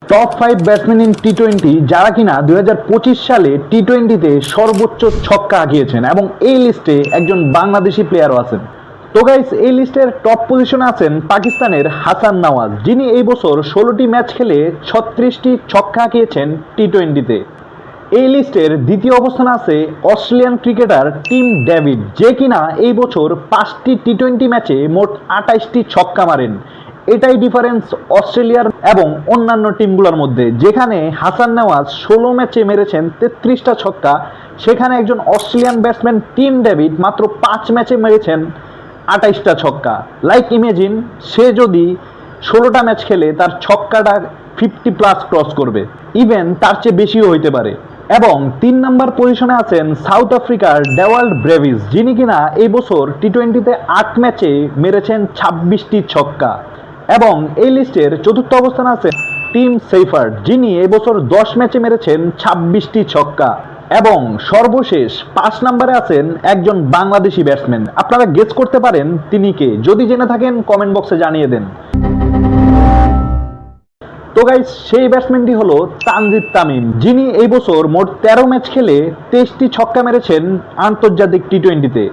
Top 5 batsman in T twenty যারা কিনা 2025 সালে টি-টোয়েন্টিতে সর্বোচ্চ ছক্কা হাঁকিয়েছেন এবং এই লিস্টে একজন বাংলাদেশি প্লেয়ারও আছেন। তো গাইস, এই লিস্টের টপ পজিশনে আছেন পাকিস্তানের হাসান নওয়াজ, যিনি এই বছর 16টি ম্যাচ খেলে 36টি ছক্কা হাঁকিয়েছেন টি-টোয়েন্টিতে। এই লিস্টের দ্বিতীয় অবস্থানে আছে অস্ট্রেলিয়ান ক্রিকেটার টিম ডেভিড, যে কিনা এই বছর 5টি টি-টোয়েন্টি ম্যাচে মোট 28টি ছক্কা মারেন। এটাই ডিফারেন্স অস্ট্রেলিয়ার এবং অন্যান্য টিমগুলোর মধ্যে, যেখানে হাসান নওয়াজ 16 ম্যাচে মেরেছেন 33টা ছক্কা, সেখানে একজন অস্ট্রেলিয়ান ব্যাটসম্যান টিম ডেভিড মাত্র 5 ম্যাচে মেরেছেন 28টা ছক্কা। লাইক ইমেজিন, সে যদি 16টা ম্যাচ খেলে তার ছক্কাটা 50+ ক্রস করবে, ইভেন তার চেয়ে বেশিও হইতে পারে। এবং 3 নম্বর পজিশনে আছেন সাউথ আফ্রিকার ডেওয়াল্ড ব্রেভিস, যিনি কিনা এই বছর টি-টোয়েন্টিতে 8 ম্যাচে মেরেছেন 26টি ছক্কা। এবং এই লিস্টের চতুর্থ অবস্থানে আছে টিম সেইফার্ড, যিনি এই বছর 10 ম্যাচে মেরেছেন 26টি ছক্কা। এবং সর্বশেষ 5 নম্বরে আছেন একজন বাংলাদেশি ব্যাটসম্যান। আপনারা গেস করতে পারেন তিনি কে, যদি জেনে থাকেন কমেন্ট বক্সে জানিয়ে দেন। তো গাইস, সেই ব্যাটসম্যানটি হলো তানজিদ তামিম, যিনি এই বছর মোট 13 ম্যাচ খেলে 23টি ছক্কা মেরেছেন আন্তর্জাতিক টি-টোয়েন্টিতে।